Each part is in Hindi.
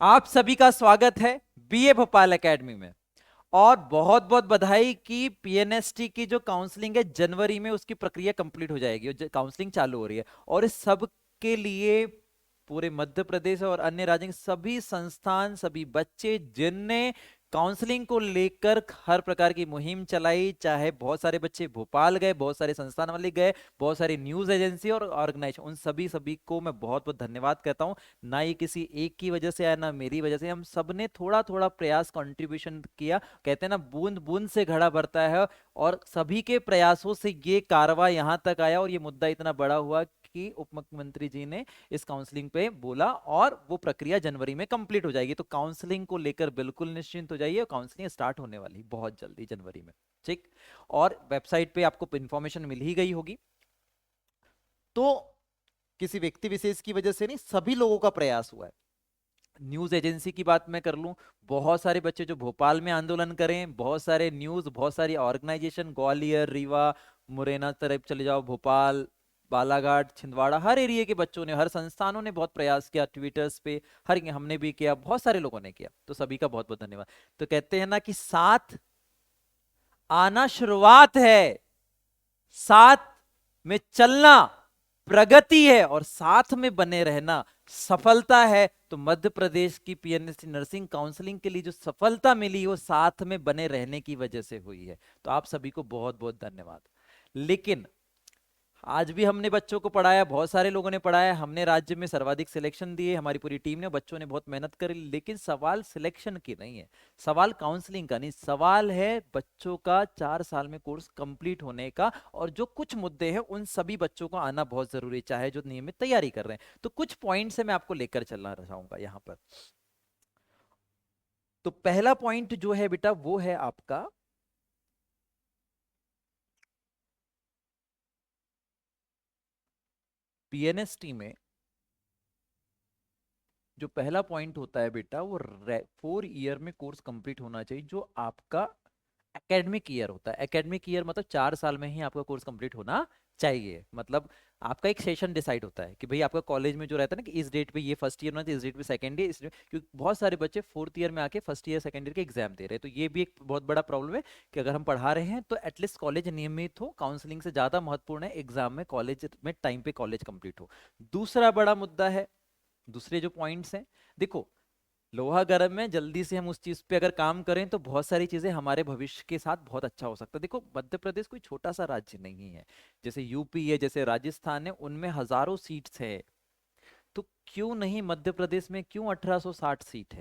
आप सभी का स्वागत है बीए भोपाल एकेडमी में। और बहुत बहुत बधाई कि पीएनएसटी की जो काउंसलिंग है जनवरी में उसकी प्रक्रिया कंप्लीट हो जाएगी और काउंसलिंग चालू हो रही है। और इस सब के लिए पूरे मध्य प्रदेश और अन्य राज्यों के सभी संस्थान, सभी बच्चे जिनने काउंसलिंग को लेकर हर प्रकार की मुहिम चलाई, चाहे बहुत सारे बच्चे भोपाल गए, बहुत सारे संस्थान वाले गए, बहुत सारी न्यूज एजेंसी और ऑर्गेनाइजेशन, उन सभी सभी को मैं बहुत बहुत धन्यवाद कहता हूं। ना ये किसी एक की वजह से आया, ना मेरी वजह से, हम सब ने थोड़ा थोड़ा प्रयास कंट्रीब्यूशन किया। कहते हैं ना, बूंद बूंद से घड़ा भरता है। और सभी के प्रयासों से ये कारवा यहाँ तक आया और ये मुद्दा इतना बड़ा हुआ कि उप मुख्यमंत्री जी ने इस काउंसलिंग पे बोला और वो प्रक्रिया जनवरी में कंप्लीट हो जाएगी। तो काउंसलिंग को लेकर बिल्कुल निश्चिंत हो जाइए, काउंसलिंग स्टार्ट होने वाली बहुत जल्दी जनवरी में। ठीक। और वेबसाइट पे आपको इंफॉर्मेशन मिल ही गई होगी। तो किसी व्यक्ति विशेष की वजह से नहीं, सभी लोगों का प्रयास हुआ है। न्यूज एजेंसी की बात मैं कर लूं, बहुत सारे बच्चे जो भोपाल में आंदोलन करें, बहुत सारे न्यूज, बहुत सारी ऑर्गेनाइजेशन, ग्वालियर, रीवा, मुरैना तरफ चले जाओ, भोपाल, बालाघाट, छिंदवाड़ा, हर एरिया के बच्चों ने, हर संस्थानों ने बहुत प्रयास किया ट्विटर्स पे। हर हमने भी किया, बहुत सारे लोगों ने किया, तो सभी का बहुत बहुत धन्यवाद। तो कहते हैं ना कि साथ आना शुरुआत है, साथ में चलना प्रगति है और साथ में बने रहना सफलता है। तो मध्य प्रदेश की पीएनएसटी नर्सिंग काउंसलिंग के लिए जो सफलता मिली वो साथ में बने रहने की वजह से हुई है। तो आप सभी को बहुत बहुत धन्यवाद। लेकिन आज भी हमने बच्चों को पढ़ाया, बहुत सारे लोगों ने पढ़ाया, हमने राज्य में सर्वाधिक सिलेक्शन दिए, हमारी पूरी टीम ने, बच्चों ने बहुत मेहनत करी। लेकिन सवाल सिलेक्शन की नहीं है, सवाल काउंसलिंग का नहीं, सवाल है बच्चों का 4 साल में कोर्स कंप्लीट होने का। और जो कुछ मुद्दे हैं उन सभी बच्चों को आना बहुत जरूरी, चाहे जो नियमित तैयारी कर रहे हैं। तो कुछ पॉइंट से मैं आपको लेकर चलना चाहूंगा यहाँ पर। तो पहला पॉइंट जो है बेटा वो है आपका पीएनएसटी में जो पहला पॉइंट होता है बेटा वो 4 ईयर में कोर्स कंप्लीट होना चाहिए, जो आपका एकेडमिक ईयर होता है। एकेडमिक ईयर मतलब 4 साल में ही आपका कोर्स कंप्लीट होना चाहिए। मतलब आपका एक सेशन डिसाइड होता है कि भाई आपका कॉलेज में जो रहता है ना कि इस डेट पे ये फर्स्ट ईयर होना चाहिए, इस डेट पे सेकंड ईयर, क्योंकि बहुत सारे बच्चे फोर्थ ईयर में आके फर्स्ट ईयर सेकंड ईयर के एग्जाम दे रहे हैं। तो ये भी एक बहुत बड़ा प्रॉब्लम है कि अगर हम पढ़ा रहे हैं तो एटलीस्ट कॉलेज नियमित हो। काउंसलिंग से ज्यादा महत्वपूर्ण है एग्जाम में, कॉलेज में टाइम पे कॉलेज कंप्लीट हो। दूसरा बड़ा मुद्दा है, दूसरे जो पॉइंट्स हैं, देखो, लोहा गर्म में जल्दी से हम उस चीज पे अगर काम करें तो बहुत सारी चीजें हमारे भविष्य के साथ बहुत अच्छा हो सकता है। देखो, मध्य प्रदेश कोई छोटा सा राज्य नहीं है। जैसे यूपी है, जैसे राजस्थान है, उनमें हजारों सीट्स है। तो क्यों नहीं मध्य प्रदेश में, क्यों 1860 सीट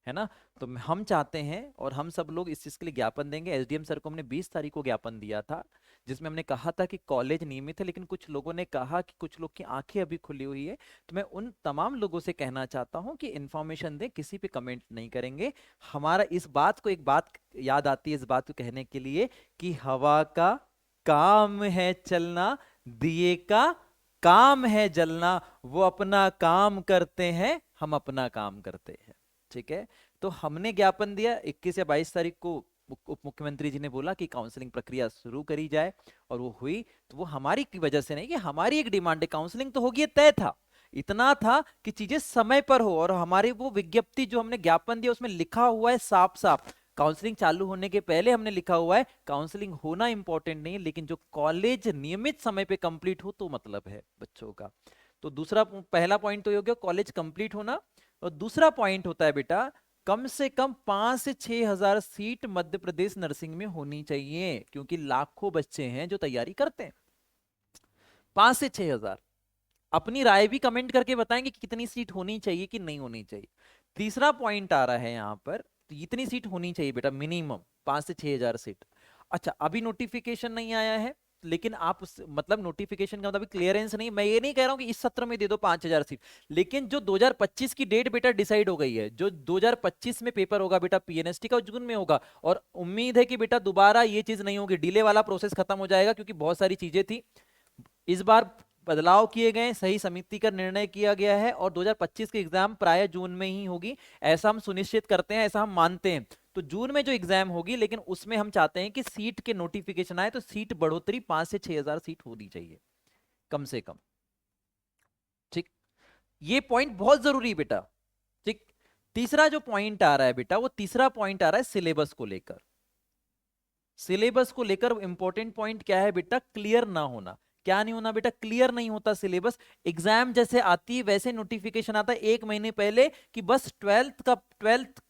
है ना? तो हम चाहते हैं और हम सब लोग इस चीज के लिए ज्ञापन देंगे। एसडीएम सर को हमने 20 तारीख को ज्ञापन दिया था, जिसमें हमने कहा था कि कॉलेज नियमित है, लेकिन कुछ लोगों ने कहा कि कुछ लोग की आंखें अभी खुली हुई है। तो मैं उन तमाम लोगों से कहना चाहता हूं कि इंफॉर्मेशन दें, किसी पे कमेंट नहीं करेंगे। हमारा इस बात को, एक बात याद आती है इस बात को कहने के लिए कि हवा का काम है चलना, दिए का काम है जलना, वो अपना काम करते हैं, हम अपना काम करते हैं। ठीक है। तो हमने ज्ञापन दिया 21 या 22 तारीख को, उप मुख्यमंत्री जी ने बोला कि काउंसलिंग प्रक्रिया शुरू करी जाए, और वो हुई। तो वो हमारी की वजह से नहीं, कि हमारी एक डिमांड है, काउंसलिंग तो होगी, तय था। इतना था कि चीजें समय पर हो। और हमारी वो विज्ञप्ति जो हमने ज्ञापन दिया उसमें लिखा हुआ है साफ साफ, काउंसलिंग चालू होने के पहले हमने लिखा हुआ है काउंसलिंग होना इंपॉर्टेंट नहीं है, लेकिन जो कॉलेज नियमित समय पे कंप्लीट हो तो मतलब है बच्चों का। तो दूसरा, पहला पॉइंट तो हो गया कॉलेज कंप्लीट होना। और दूसरा पॉइंट होता है बेटा, कम से कम 5 से 6 हजार सीट मध्य प्रदेश नर्सिंग में होनी चाहिए, क्योंकि लाखों बच्चे हैं जो तैयारी करते हैं। 5 से 6 हजार। अपनी राय भी कमेंट करके बताएंगे कि कितनी सीट होनी चाहिए कि नहीं होनी चाहिए। तीसरा पॉइंट आ रहा है यहां पर, तो इतनी सीट होनी चाहिए बेटा मिनिमम, 5 से 6 हजार सीट। अच्छा, अभी नोटिफिकेशन नहीं आया है, लेकिन आप मतलब नोटिफिकेशन का मतलब क्लियरेंस नहीं, मैं ये नहीं कह रहा हूं कि इस सत्र में दे दो 5 हजार सीट। लेकिन जो 2025 की डेट बेटा डिसाइड हो गई है, जो 2025 में पेपर होगा बेटा पीएनएसटी का, जून में होगा। और उम्मीद है कि बेटा दोबारा ये चीज नहीं होगी, डिले वाला प्रोसेस खत्म हो जाएगा, क्योंकि बहुत सारी चीजें थी। इस बार बदलाव किए गए, सही समिति का निर्णय किया गया है, और 2025 की एग्जाम प्राय जून में ही होगी, ऐसा हम सुनिश्चित करते हैं, ऐसा हम मानते हैं। तो जून में जो एग्जाम होगी, लेकिन उसमें हम चाहते हैं कि सीट के नोटिफिकेशन आए तो सीट बढ़ोतरी 5 से 6 हजार सीट होनी चाहिए कम से कम। ठीक। ये पॉइंट बहुत जरूरी है बेटा। ठीक। तीसरा जो पॉइंट आ रहा है बेटा, वो तीसरा पॉइंट आ रहा है सिलेबस को लेकर। सिलेबस को लेकर इंपॉर्टेंट पॉइंट क्या है बेटा, क्लियर ना होना। क्या नहीं होना बेटा, क्लियर नहीं होता सिलेबस। एग्जाम जैसे आती है वैसे नोटिफिकेशन आता है 1 महीने पहले कि बस ट्वेल्थ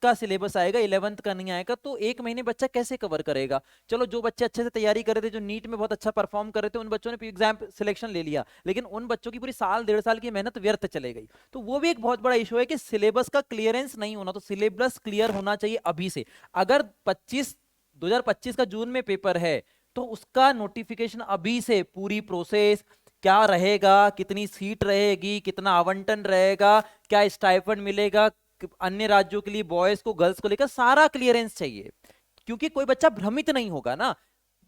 का सिलेबस आएगा, 11th का नहीं आएगा। तो 1 महीने बच्चा कैसे कवर करेगा? चलो जो बच्चे अच्छे से तैयारी कर रहे थे, जो नीट में बहुत अच्छा परफॉर्म कर रहे थे, उन बच्चों ने एग्जाम सिलेक्शन ले लिया, लेकिन उन बच्चों की पूरी साल 1.5 साल की मेहनत व्यर्थ चले गई। तो वो भी एक बहुत बड़ा इशू है कि सिलेबस का क्लियरेंस नहीं होना। तो सिलेबस क्लियर होना चाहिए अभी से। अगर 2025 का जून में पेपर है तो उसका नोटिफिकेशन अभी से, पूरी प्रोसेस क्या रहेगा, कितनी सीट रहेगी, कितना आवंटन रहेगा, क्या स्टाइपेंड मिलेगा अन्य राज्यों के लिए, बॉयज को गर्ल्स को लेकर सारा क्लियरेंस चाहिए। क्योंकि कोई बच्चा भ्रमित नहीं होगा ना।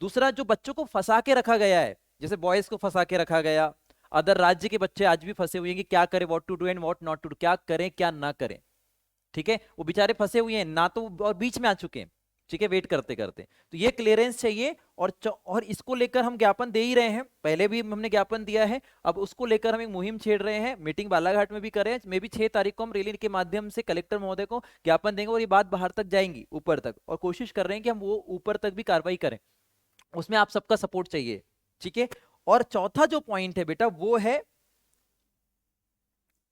दूसरा, जो बच्चों को फंसा के रखा गया है, जैसे बॉयज को फंसा के रखा गया, अदर राज्य के बच्चे आज भी फंसे हुए हैं कि क्या करें, what to do and what not to do, क्या करें क्या ना करें। ठीक है, वो बेचारे फंसे हुए हैं ना, तो और बीच में आ चुके हैं। ठीक है, वेट करते करते। तो ये क्लियरेंस चाहिए। और इसको लेकर हम ज्ञापन दे ही रहे हैं, पहले भी हमने ज्ञापन दिया है, अब उसको लेकर हम एक मुहिम छेड़ रहे हैं। मीटिंग बालाघाट में भी कर रहे हैं, मे भी 6 तारीख को हम रैली के माध्यम से कलेक्टर महोदय को ज्ञापन देंगे और ये बात बाहर तक जाएंगी, ऊपर तक, और कोशिश कर रहे हैं कि हम वो ऊपर तक भी कार्रवाई करें। उसमें आप सबका सपोर्ट चाहिए। ठीक है। और चौथा जो पॉइंट है बेटा, वो है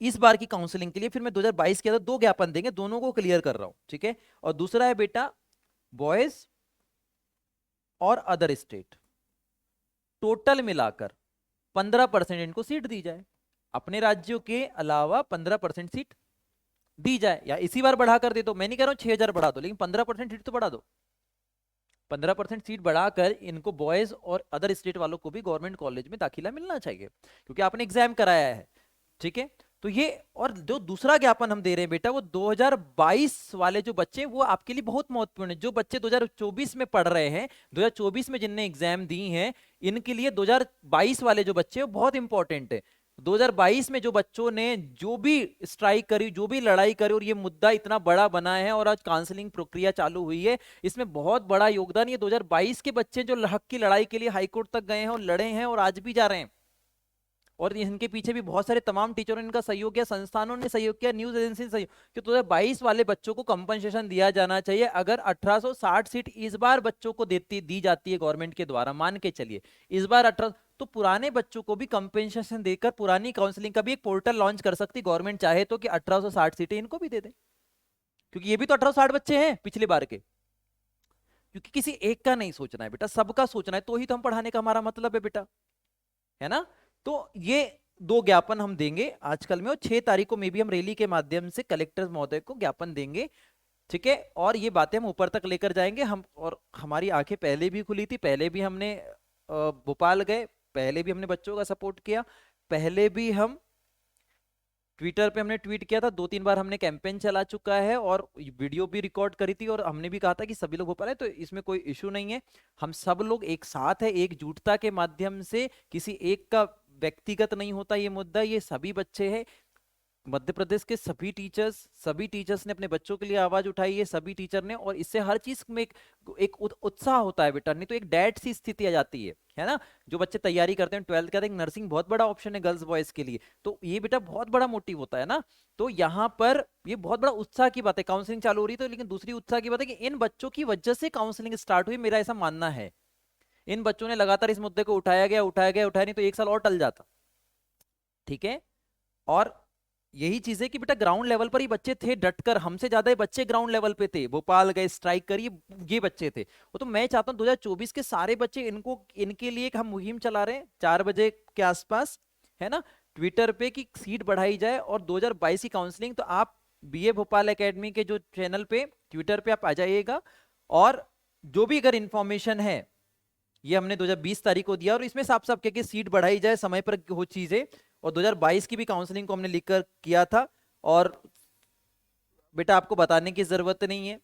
इस बार की काउंसलिंग के लिए फिर मैं 2022 के अंदर 2 ज्ञापन देंगे, दोनों को क्लियर कर रहा हूं। ठीक है। और दूसरा है बेटा, बॉयज और अदर स्टेट टोटल मिलाकर 15% इनको सीट दी जाए। अपने राज्यों के अलावा 15% सीट दी जाए, या इसी बार बढ़ाकर दे दो। मैं नहीं कह रहा हूं 6,000 बढ़ा दो, लेकिन 15% सीट तो बढ़ा दो। 15% सीट बढ़ाकर इनको, बॉयज और अदर स्टेट वालों को भी गवर्नमेंट कॉलेज में दाखिला मिलना चाहिए, क्योंकि आपने एग्जाम कराया है। ठीक है। तो ये, और जो दूसरा ज्ञापन हम दे रहे हैं बेटा, वो 2022 वाले जो बच्चे, वो आपके लिए बहुत महत्वपूर्ण है। जो बच्चे 2024 में पढ़ रहे हैं, 2024 में जिनने एग्जाम दी हैं, इनके लिए 2022 वाले जो बच्चे, वो बहुत इंपॉर्टेंट है। 2022 में जो बच्चों ने जो भी स्ट्राइक करी, जो भी लड़ाई करी, और ये मुद्दा इतना बड़ा बना है और आज काउंसलिंग प्रक्रिया चालू हुई है, इसमें बहुत बड़ा योगदान ये 2022 के बच्चे जो हक की लड़ाई के लिए हाईकोर्ट तक गए हैं और लड़े हैं और आज भी जा रहे हैं। और इनके पीछे भी बहुत सारे तमाम टीचरों ने इनका सहयोग किया, संस्थानों ने सहयोग किया, न्यूज एजेंसी ने सहयोग कि 2022 वाले बच्चों को कंपनसेशन दिया जाना चाहिए। अगर 1860 सीट इस बार बच्चों को दी जाती है गवर्नमेंट के द्वारा, मान के चलिए इस बार 18, तो पुराने बच्चों को भी कंपनसेशन देकर पुरानी काउंसलिंग का भी एक पोर्टल लॉन्च कर सकती गवर्नमेंट, चाहे तो कि 1860 सीटें इनको भी दे दे, क्योंकि ये भी तो 1860 बच्चे हैं पिछले बार के। क्योंकि किसी एक का नहीं सोचना है बेटा, सबका सोचना है, तो ही तो हम पढ़ाने का हमारा मतलब है बेटा, है ना। तो ये 2 ज्ञापन हम देंगे आजकल में, और 6 तारीख को मे भी हम रैली के माध्यम से कलेक्टर महोदय को ज्ञापन देंगे। ठीक है। और ये बातें हम ऊपर तक लेकर जाएंगे हम, और हमारी आंखें पहले भी खुली थी, पहले भी हमने भोपाल गए, पहले भी हमने बच्चों का सपोर्ट किया, पहले भी हम ट्विटर पे हमने ट्वीट किया था, 2-3 बार हमने कैंपेन चला चुका है, और वीडियो भी रिकॉर्ड करी थी, और हमने भी कहा था कि सभी लोग भोपाल है, तो इसमें कोई इशू नहीं है। हम सब लोग एक साथ है, एकजुटता के माध्यम से, किसी एक का व्यक्तिगत नहीं होता ये मुद्दा, ये सभी बच्चे हैं। मध्य प्रदेश के सभी टीचर्स ने अपने बच्चों के लिए आवाज उठाई है, सभी टीचर ने, और इससे हर चीज में एक उत्साह होता है बेटा, नहीं तो एक डेड सी स्थिति आ जाती है ना। जो बच्चे तैयारी करते हैं 12th का, एक नर्सिंग बहुत बड़ा ऑप्शन है गर्ल्स बॉयज के लिए, तो ये बेटा बहुत बड़ा मोटिव होता है ना। तो यहाँ पर ये बहुत बड़ा उत्साह की बात है, काउंसलिंग चालू हो रही तो, लेकिन दूसरी उत्साह की बात है कि इन बच्चों की वजह से काउंसलिंग स्टार्ट हुई, मेरा ऐसा मानना है। इन बच्चों ने लगातार इस मुद्दे को उठाया नहीं तो 1 साल और टल जाता। ठीक है। और यही चीज है कि बेटा ग्राउंड लेवल पर ही बच्चे थे डटकर, हमसे ज्यादा ही बच्चे ग्राउंड लेवल पे थे, भोपाल गए स्ट्राइक करिए, ये बच्चे थे वो। तो मैं चाहता हूं 2024 के सारे बच्चे, इनको इनके लिए एक हम मुहिम चला रहे हैं 4 बजे के आसपास, है ना, ट्विटर पे, कि सीट बढ़ाई जाए। और 2022 की काउंसलिंग, तो आप बीए भोपाल एकेडमी के जो चैनल पे, ट्विटर पे आप आ जाइएगा, और जो भी अगर इंफॉर्मेशन है, ये हमने 2020 तारीख को दिया, और इसमें साफ साफ क्या सीट बढ़ाई जाए, समय पर हो चीजें। और 2022 की भी काउंसलिंग को हमने लिखकर किया था। और बेटा आपको बताने की जरूरत नहीं है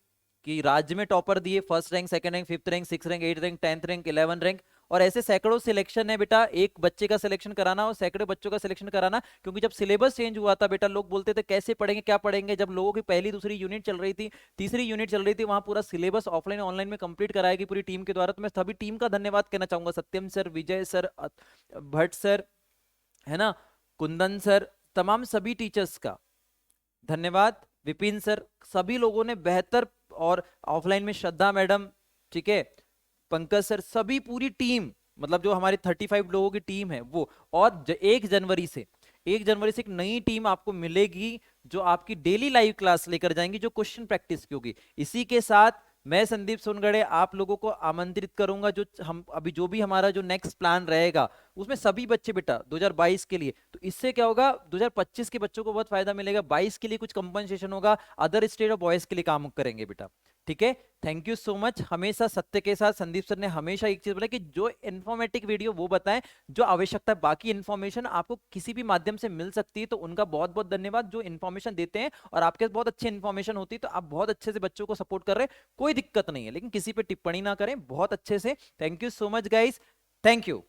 कि राज्य में टॉपर दिए, first rank, second rank, fifth rank, six rank, 8 rank, 10th rank, 11 rank, और ऐसे सैकड़ों सिलेक्शन है बेटा। एक बच्चे का सिलेक्शन कराना और सैकड़ों बच्चों का सिलेक्शन कराना, क्योंकि जब सिलेबस चेंज हुआ था बेटा, लोग बोलते थे कैसे पढ़ेंगे, क्या पढ़ेंगे। जब लोगों की पहली दूसरी यूनिट चल रही थी, तीसरी यूनिट चल रही थी, वहां पूरा सिलेबस ऑफलाइन ऑनलाइन में कंप्लीट कराएगी पूरी टीम के द्वारा। तो मैं सभी टीम का धन्यवाद कहना चाहूंगा, सत्यम सर, विजय सर, भट्ट सर, है ना, कुंदन सर, तमाम सभी टीचर्स का धन्यवाद। विपिन सर, सभी लोगों ने बेहतर, और ऑफलाइन में श्रद्धा मैडम, ठीक है, पंकज सर, सभी पूरी टीम, मतलब जो हमारी 35 लोगों की टीम है वो। और 1 जनवरी से, 1 जनवरी से एक नई टीम आपको मिलेगी जो आपकी डेली लाइव क्लास लेकर जाएंगी, जो क्वेश्चन प्रैक्टिस की होगी। इसी के साथ मैं संदीप सोनगड़े आप लोगों को आमंत्रित करूंगा, जो हम अभी जो भी हमारा जो नेक्स्ट प्लान रहेगा उसमें सभी बच्चे बेटा 2022 के लिए, तो इससे क्या होगा, 2025 के बच्चों को बहुत फायदा मिलेगा, 22 के लिए कुछ कंपनसेशन होगा, अदर स्टेट और बॉयज के लिए काम करेंगे बेटा। ठीक है, थैंक यू सो मच। हमेशा सत्य के साथ संदीप सर ने हमेशा एक चीज बोला कि जो इन्फॉर्मेटिव वीडियो वो बताएं जो आवश्यकता है, बाकी इन्फॉर्मेशन आपको किसी भी माध्यम से मिल सकती है, तो उनका बहुत बहुत धन्यवाद जो इन्फॉर्मेशन देते हैं, और आपके पास बहुत अच्छी इन्फॉर्मेशन होती है, तो आप बहुत अच्छे से बच्चों को सपोर्ट कर रहे हैं, कोई दिक्कत नहीं है, लेकिन किसी पे टिप्पणी ना करें, बहुत अच्छे से। Thank you so much guys, thank you.